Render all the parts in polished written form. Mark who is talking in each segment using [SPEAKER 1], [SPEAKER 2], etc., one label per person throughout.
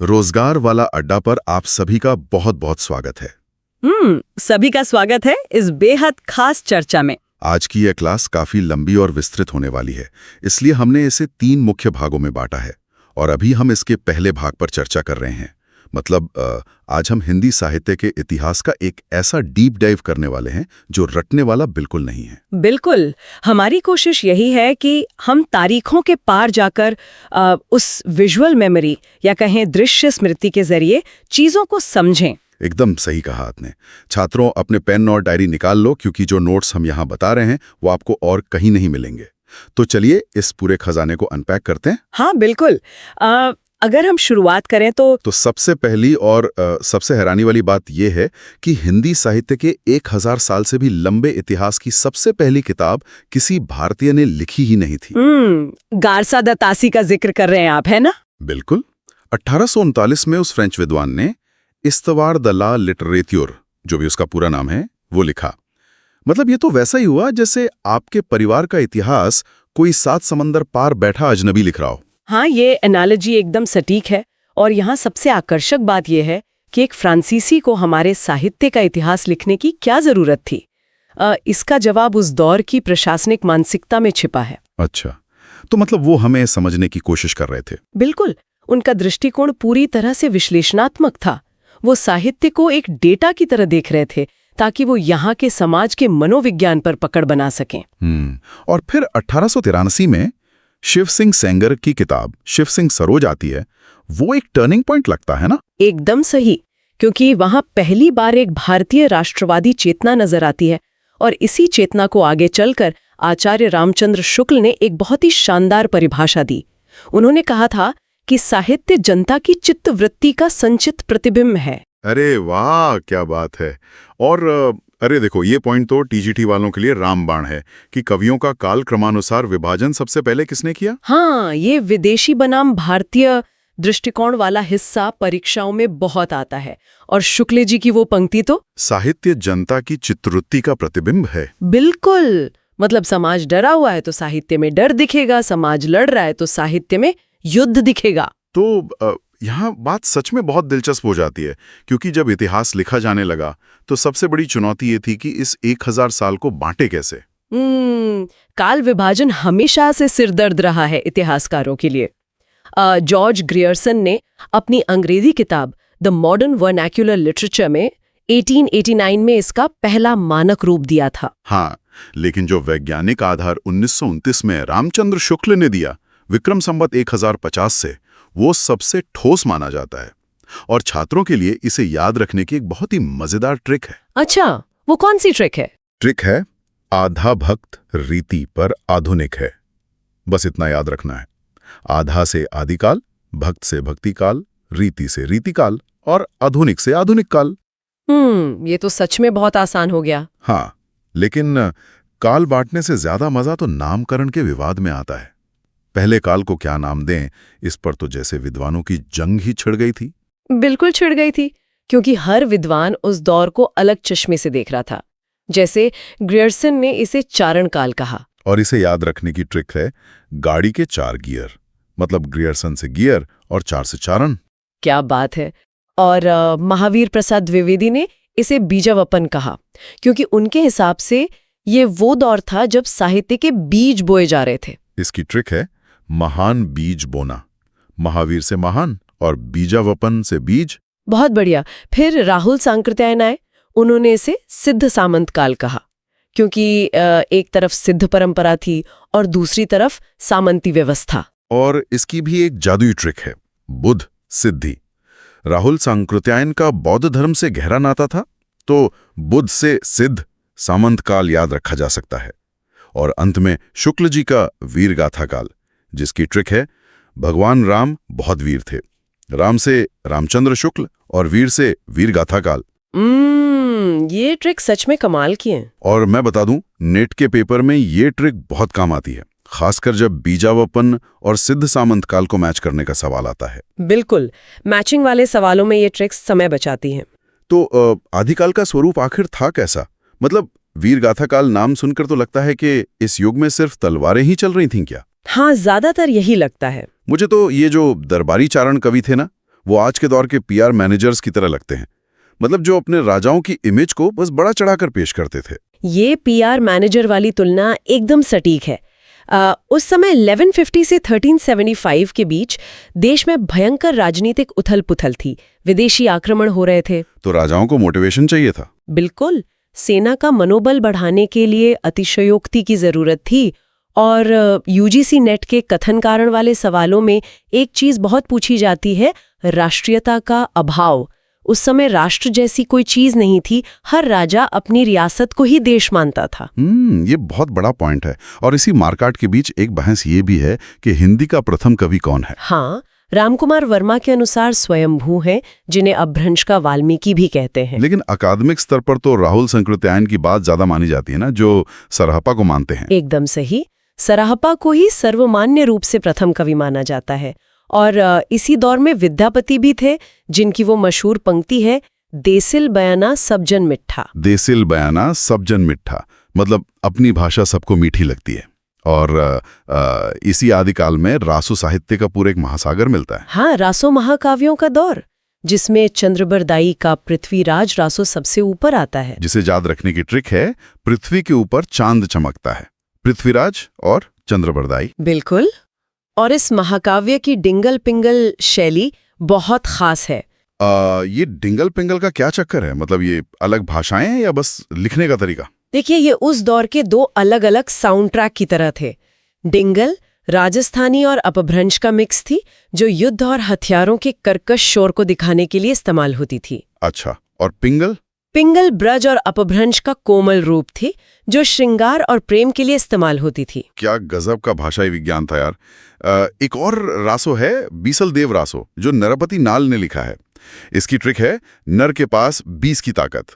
[SPEAKER 1] रोजगार वाला अड्डा पर आप सभी का बहुत बहुत स्वागत है।
[SPEAKER 2] सभी का स्वागत है इस बेहद खास चर्चा में।
[SPEAKER 1] आज की यह क्लास काफी लंबी और विस्तृत होने वाली है, इसलिए हमने इसे 3 मुख्य भागों में बांटा है और अभी हम इसके पहले भाग पर चर्चा कर रहे हैं। मतलब आज हम हिंदी साहित्य के इतिहास का एक ऐसा डीप डाइव करने वाले हैं जो रटने वाला बिल्कुल नहीं है।
[SPEAKER 2] बिल्कुल, हमारी कोशिश यही है कि हम तारीखों के पार जाकर उस विजुअल मेमोरी या कहें दृश्य स्मृति के जरिए चीजों को समझें।
[SPEAKER 1] एकदम सही कहा आपने। छात्रों, अपने पेन और डायरी निकाल लो, क्योंकि जो नोट्स हम यहाँ बता रहे हैं वो आपको और कहीं नहीं मिलेंगे। तो चलिए इस पूरे खजाने को अनपैक करते हैं।
[SPEAKER 2] हाँ बिल्कुल। अगर हम शुरुआत करें तो
[SPEAKER 1] सबसे पहली और सबसे हैरानी वाली बात यह है कि हिंदी साहित्य के 1000 साल से भी लंबे इतिहास की सबसे पहली किताब किसी भारतीय ने लिखी ही नहीं थी।
[SPEAKER 2] गारसा दतासी का जिक्र कर रहे हैं आप, है ना?
[SPEAKER 1] बिल्कुल। 1839 में उस फ्रेंच विद्वान ने इस्तवार द ला लिटरेत्यूर, जो भी उसका पूरा नाम है, वो लिखा। मतलब ये तो वैसा ही हुआ जैसे आपके परिवार का इतिहास कोई 7 समंदर पार बैठा अजनबी लिख रहा हो।
[SPEAKER 2] हाँ, ये एनालॉजी एकदम सटीक है। और यहाँ सबसे आकर्षक बात यह है कि एक फ्रांसीसी को हमारे साहित्य का इतिहास लिखने की क्या जरूरत थी। इसका जवाब उस दौर की प्रशासनिक मानसिकता में छिपा है।
[SPEAKER 1] अच्छा, तो मतलब वो हमें समझने की कोशिश कर रहे थे।
[SPEAKER 2] बिल्कुल, उनका दृष्टिकोण पूरी तरह से विश्लेषणात्मक था। वो साहित्य को एक डेटा की तरह देख रहे थे ताकि वो यहाँ के समाज के मनोविज्ञान पर पकड़ बना सकें।
[SPEAKER 1] और फिर 1883 में शिव सिंह सेंगर की किताब शिव सिंह सरोज आती है। वो एक टर्निंग पॉइंट लगता है ना?
[SPEAKER 2] एकदम सही, क्योंकि वहां पहली बार एक भारतीय राष्ट्रवादी चेतना नजर आती है। और इसी चेतना को आगे चलकर आचार्य रामचंद्र शुक्ल ने एक बहुत ही शानदार परिभाषा दी। उन्होंने कहा था कि साहित्य जनता की चित्तवृत्ति का संचित प्रतिबिंब है।
[SPEAKER 1] अरे वाह, क्या बात है। और अरे देखो, ये पॉइंट तो टीजीटी वालों के लिए रामबाण है कि कवियों का काल क्रमानुसार विभाजन सबसे पहले किसने किया?
[SPEAKER 2] हाँ, ये विदेशी बनाम भारतीय दृष्टिकोण वाला हिस्सा परीक्षाओं में बहुत आता है। और शुक्ल जी की वो पंक्ति तो
[SPEAKER 1] साहित्य जनता की चित्तवृत्ति का प्रतिबिंब है।
[SPEAKER 2] बिल्कुल। मतलब समाज डरा हुआ है तो साहित्य में डर दिखेगा, समाज लड़ रहा है तो साहित्य में युद्ध दिखेगा।
[SPEAKER 1] तो यहाँ बात सच में बहुत दिलचस्प हो जाती है, क्योंकि जब इतिहास लिखा जाने लगा तो सबसे बड़ी चुनौती ये थी कि इस 1000 साल को बांटे कैसे।
[SPEAKER 2] काल विभाजन हमेशा से सिरदर्द रहा है इतिहासकारों के लिए। जॉर्ज ग्रियर्सन ने अपनी अंग्रेजी किताब द मॉडर्न वर्नैक्युलर लिटरेचर में 1889 में इसका पहला मानक रूप दिया था।
[SPEAKER 1] हाँ, लेकिन जो वैज्ञानिक आधार 1929 में रामचंद्र शुक्ल ने दिया, विक्रम संवत 1050 से, वो सबसे ठोस माना जाता है। और छात्रों के लिए इसे याद रखने की एक बहुत ही मजेदार ट्रिक है।
[SPEAKER 2] अच्छा, वो कौन सी ट्रिक है?
[SPEAKER 1] ट्रिक है आधा भक्त रीति पर आधुनिक है। बस इतना याद रखना है। आधा से आदिकाल, भक्त से भक्तिकाल, रीति से रीतिकाल और आधुनिक से आधुनिक काल।
[SPEAKER 2] ये तो सच में बहुत आसान हो गया।
[SPEAKER 1] हाँ, लेकिन काल बांटने से ज्यादा मजा तो नामकरण के विवाद में आता है। पहले काल को क्या नाम दें, इस पर तो जैसे विद्वानों की जंग ही छिड़ गई थी।
[SPEAKER 2] बिल्कुल छिड़ गई थी, क्योंकि हर विद्वान उस दौर को अलग चश्मे से देख रहा था। जैसे ग्रियर्सन ने इसे चारण काल कहा।
[SPEAKER 1] और इसे याद रखने की ट्रिक है गाड़ी के 4 गियर। मतलब ग्रियर्सन से गियर और 4 से चारण।
[SPEAKER 2] क्या बात है। और महावीर प्रसाद द्विवेदी ने इसे बीजावपन कहा, क्योंकि उनके हिसाब से ये वो दौर था जब साहित्य के बीज बोए जा रहे थे।
[SPEAKER 1] इसकी ट्रिक है महान बीज बोना। महावीर से महान और बीजावपन से बीज।
[SPEAKER 2] बहुत बढ़िया। फिर राहुल सांकृत्यायन आए, उन्होंने इसे सिद्ध सामंत काल कहा, क्योंकि एक तरफ सिद्ध परंपरा थी और दूसरी तरफ सामंती व्यवस्था।
[SPEAKER 1] और इसकी भी एक जादुई ट्रिक है, बुद्ध सिद्धि। राहुल सांकृत्यायन का बौद्ध धर्म से गहरा नाता था, तो बुद्ध से सिद्ध सामंत काल याद रखा जा सकता है। और अंत में शुक्ल जी का वीर गाथा काल, जिसकी ट्रिक है भगवान राम बहुत वीर थे। राम से रामचंद्र शुक्ल और वीर से वीर गाथा काल।
[SPEAKER 2] ये ट्रिक सच में कमाल की है।
[SPEAKER 1] और मैं बता दूं, नेट के पेपर में ये ट्रिक बहुत काम आती है, खासकर जब बीजावपन और सिद्ध सामंत काल को मैच करने का सवाल आता है।
[SPEAKER 2] बिल्कुल, मैचिंग वाले सवालों में ये ट्रिक्स समय बचाती हैं।
[SPEAKER 1] तो आदिकाल का स्वरूप आखिर था कैसा? मतलब वीर गाथा काल नाम सुनकर तो लगता है कि इस युग में सिर्फ तलवारें ही चल रही थीं क्या?
[SPEAKER 2] हाँ, ज्यादातर यही लगता है।
[SPEAKER 1] मुझे तो ये जो दरबारी चारण कवि थे ना, वो आज के दौर के पीआर मैनेजर्स की तरह लगते हैं, मतलब जो अपने राजाओं की इमेज को बस बड़ा चढ़ाकर पेश करते थे।
[SPEAKER 2] ये पीआर मैनेजर वाली तुलना एकदम सटीक है। उस समय 1150 से 1375 के बीच देश में भयंकर राजनीतिक उथल-पुथल थी, विदेशी आक्रमण हो रहे थे।
[SPEAKER 1] तो राजाओं को मोटिवेशन चाहिए था।
[SPEAKER 2] बिल्कुल, सेना का मनोबल बढ़ाने के लिए अतिशयोक्ति की जरूरत थी। और यूजीसी नेट के कथन कारण वाले सवालों में एक चीज बहुत पूछी जाती है, राष्ट्रीयता का अभाव। उस समय राष्ट्र जैसी कोई चीज नहीं थी, हर राजा अपनी रियासत को ही देश मानता था।
[SPEAKER 1] ये बहुत बड़ा पॉइंट है। और इसी मारकाट के बीच एक बहस ये भी है कि हिंदी का प्रथम कवि कौन है।
[SPEAKER 2] हाँ, रामकुमार वर्मा के अनुसार स्वयंभू हैं, जिन्हें अपभ्रंश का वाल्मीकि भी कहते हैं।
[SPEAKER 1] लेकिन अकादमिक स्तर पर तो राहुल संकृत्यायन की बात ज्यादा मानी जाती है ना, जो सरहपा को मानते हैं।
[SPEAKER 2] एकदम सही, सरहपा को ही सर्वमान्य रूप से प्रथम कवि माना जाता है। और इसी दौर में विद्यापति भी थे, जिनकी वो मशहूर पंक्ति है, देसिल बयाना सब जन मिठा।
[SPEAKER 1] देसिल बयाना सब जन मिठा, मतलब अपनी भाषा सबको मीठी लगती है। और इसी आदिकाल में रासो साहित्य का पूरा एक महासागर मिलता है।
[SPEAKER 2] हाँ, रासो महाकाव्यों का दौर, जिसमें चंद्रबरदाई का पृथ्वीराज रासो सबसे ऊपर आता है।
[SPEAKER 1] जिसे याद रखने की ट्रिक है, पृथ्वी के ऊपर चांद चमकता है, पृथ्वीराज और चंद्रबरदाई।
[SPEAKER 2] बिल्कुल। और इस महाकाव्य की डिंगल पिंगल शैली बहुत खास है।
[SPEAKER 1] ये डिंगल पिंगल का क्या चक्कर है? मतलब ये अलग भाषाएं हैं या बस लिखने का तरीका?
[SPEAKER 2] देखिए, ये उस दौर के दो अलग अलग साउंड ट्रैक की तरह थे। डिंगल राजस्थानी और अपभ्रंश का मिक्स थी, जो युद्ध और हथियारों के कर्कश शोर को दिखाने के लिए इस्तेमाल होती थी।
[SPEAKER 1] अच्छा, और पिंगल?
[SPEAKER 2] पिंगल ब्रज और अपभ्रंश का कोमल रूप थी, जो श्रृंगार और प्रेम के लिए इस्तेमाल होती थी।
[SPEAKER 1] क्या गजब का भाषाई विज्ञान था यार। एक और रासो है, बीसल देव रासो, जो नरपति नाल ने लिखा है। इसकी ट्रिक है, नर के पास 20 की ताकत,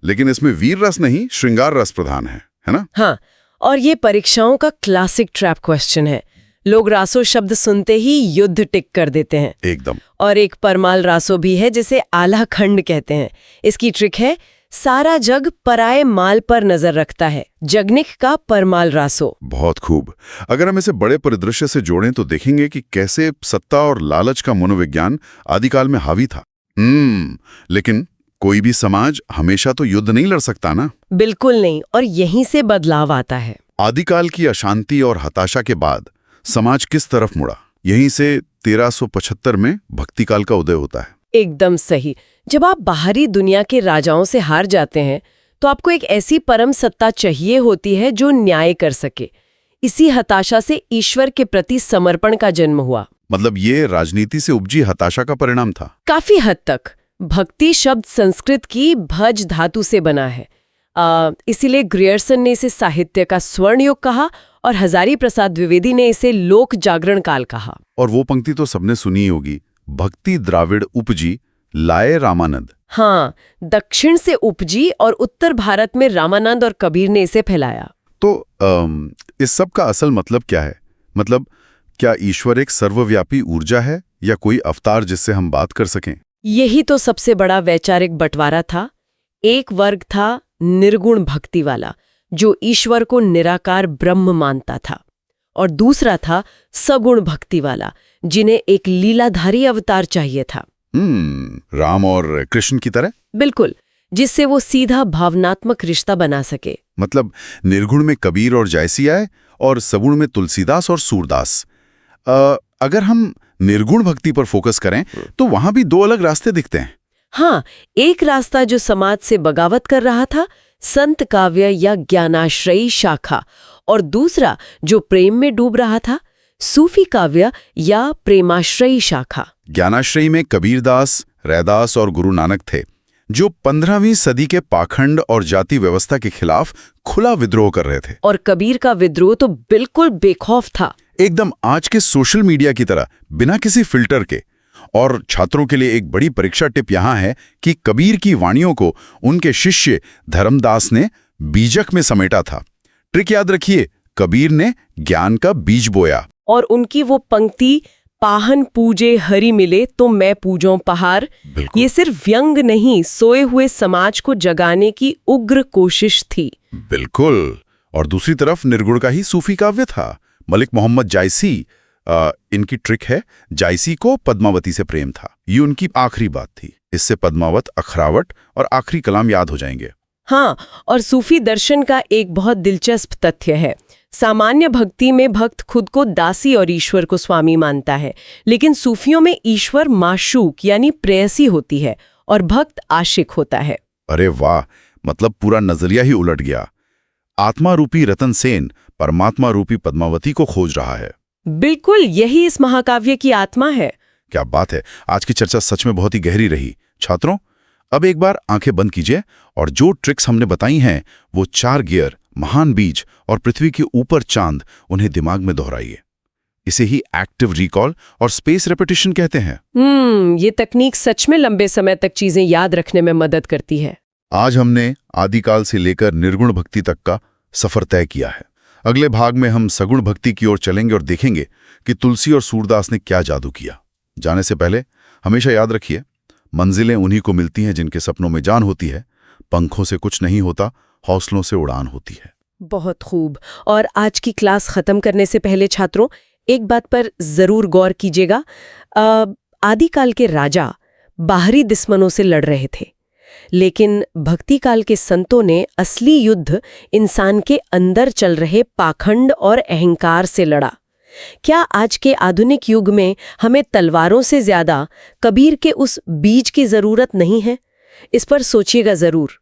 [SPEAKER 1] लेकिन इसमें वीर रस नहीं, श्रृंगार रस प्रधान है ना?
[SPEAKER 2] हाँ, और ये परीक्षाओं का क्लासिक ट्रैप क्वेश्चन है। लोग रासो शब्द सुनते ही युद्ध टिक कर देते हैं।
[SPEAKER 1] एकदम।
[SPEAKER 2] और एक परमाल रासो भी है, जिसे आला खंड कहते हैं। इसकी ट्रिक है, सारा जग पराये माल पर नजर रखता है, जगनिक का परमाल रासो।
[SPEAKER 1] बहुत खूब। अगर हम इसे बड़े परिदृश्य से जोड़ें तो देखेंगे कि कैसे सत्ता और लालच का मनोविज्ञान आदिकाल में हावी था। लेकिन कोई भी समाज हमेशा तो युद्ध नहीं लड़ सकता ना।
[SPEAKER 2] बिल्कुल नहीं, और यहीं से बदलाव आता है।
[SPEAKER 1] आदिकाल की अशांति और हताशा के बाद समाज किस तरफ मुड़ा? यहीं से 1375 में भक्तिकाल का उदय होता है।
[SPEAKER 2] एकदम सही। जब आप बाहरी दुनिया के राजाओं से हार जाते हैं, तो आपको एक ऐसी परम सत्ता चाहिए होती है जो न्याय कर सके। इसी हताशा से ईश्वर के प्रति समर्पण का जन्म हुआ।
[SPEAKER 1] मतलब ये राजनीति से उपजी हताशा का परिणाम था?
[SPEAKER 2] काफी हद तक। भक्ति शब्द संस्कृत की भज धातु से बना है। इसीलिए ग्रियर्सन ने इसे साहित्य का स्वर्ण युग कहा और हजारी प्रसाद द्विवेदी ने इसे लोक जागरण काल कहा।
[SPEAKER 1] और वो पंक्ति तो सबने सुनी होगी, भक्ति द्राविड़ उपजी लाए रामानंद।
[SPEAKER 2] हाँ, दक्षिण से उपजी और उत्तर भारत में रामानंद और कबीर ने इसे फैलाया।
[SPEAKER 1] तो इस सब का असल मतलब क्या है? मतलब क्या ईश्वर एक सर्वव्यापी ऊर्जा है या कोई अवतार जिससे हम बात कर सकें?
[SPEAKER 2] यही तो सबसे बड़ा वैचारिक बंटवारा था। एक वर्ग था निर्गुण भक्ति वाला, जो ईश्वर को निराकार ब्रह्म मानता था, और दूसरा था सगुण भक्ति वाला, जिन्हें एक लीलाधारी अवतार चाहिए था।
[SPEAKER 1] राम और कृष्ण की तरह?
[SPEAKER 2] बिल्कुल, जिससे वो सीधा भावनात्मक रिश्ता बना सके।
[SPEAKER 1] मतलब निर्गुण में कबीर और जायसी आए और सगुण में तुलसीदास और सूरदास। अगर हम निर्गुण भक्ति पर फोकस करें तो वहां भी दो अलग रास्ते दिखते हैं।
[SPEAKER 2] हाँ, एक रास्ता जो समाज से बगावत कर रहा था, संत काव्य या ज्ञानाश्रयी शाखा, और दूसरा जो प्रेम में डूब रहा था, सूफी काव्य या प्रेमाश्रयी शाखा।
[SPEAKER 1] ज्ञानाश्रयी में कबीरदास, रैदास और गुरु नानक थे, जो 15वीं सदी के पाखंड और जाति व्यवस्था के खिलाफ खुला विद्रोह कर रहे थे।
[SPEAKER 2] और कबीर का विद्रोह तो बिल्कुल बेखौफ था,
[SPEAKER 1] एकदम आज के सोशल मीडिया की तरह, बिना किसी फिल्टर के। और छात्रों के लिए एक बड़ी परीक्षा टिप यहाँ है कि कबीर की वाणियों को उनके शिष्य धर्मदास ने बीजक में समेटा था। ट्रिक याद रखिए, कबीर ने ज्ञान का बीज बोया।
[SPEAKER 2] और उनकी वो पंक्ति, पाहन पूजे हरि मिले तो मैं पूजों पहाड़, ये सिर्फ व्यंग नहीं, सोए हुए समाज को जगाने की उग्र कोशिश थी।
[SPEAKER 1] बिल्कुल। और दूसरी तरफ निर्गुण का ही सूफी काव्य था। मलिक मोहम्मद जायसी, इनकी ट्रिक है, जायसी को पद्मावती से प्रेम था। ये उनकी आखिरी बात थी। इससे पद्मावत, अखरावट और आखिरी कलाम याद हो जाएंगे।
[SPEAKER 2] हाँ, और सूफी दर्शन का एक बहुत दिलचस्प तथ्य है। सामान्य भक्ति में भक्त खुद को दासी और ईश्वर को स्वामी मानता है, लेकिन सूफियों में ईश्वर माशूक यानी प्रेयसी होती है और भक्त आशिक होता है।
[SPEAKER 1] अरे वाह, मतलब पूरा नजरिया ही उलट गया। आत्मा रूपी रतन सेन परमात्मा रूपी पद्मावती को खोज रहा है।
[SPEAKER 2] बिल्कुल, यही इस महाकाव्य की आत्मा है।
[SPEAKER 1] क्या बात है, आज की चर्चा सच में बहुत ही गहरी रही। छात्रों, अब एक बार आंखें बंद कीजिए और जो ट्रिक्स हमने बताई हैं, वो 4 गियर, महान बीज और पृथ्वी के ऊपर चांद, उन्हें दिमाग में दोहराइए। इसे ही एक्टिव रिकॉल और स्पेस रेपिटेशन कहते हैं।
[SPEAKER 2] ये तकनीक सच में लंबे समय तक चीजें याद रखने में मदद करती है।
[SPEAKER 1] आज हमने आदिकाल से लेकर निर्गुण भक्ति तक का सफर तय किया है। अगले भाग में हम सगुण भक्ति की ओर चलेंगे और देखेंगे कि तुलसी और सूरदास ने क्या जादू किया। जाने से पहले हमेशा याद रखिए, मंजिलें उन्हीं को मिलती हैं जिनके सपनों में जान होती है। पंखों से कुछ नहीं होता, हौसलों से उड़ान होती है।
[SPEAKER 2] बहुत खूब। और आज की क्लास खत्म करने से पहले छात्रों, एक बात पर जरूर गौर कीजिएगा। आदिकाल के राजा बाहरी दुश्मनों से लड़ रहे थे, लेकिन भक्ति काल के संतों ने असली युद्ध इंसान के अंदर चल रहे पाखंड और अहंकार से लड़ा। क्या आज के आधुनिक युग में हमें तलवारों से ज्यादा कबीर के उस बीज की जरूरत नहीं है? इस पर सोचिएगा जरूर।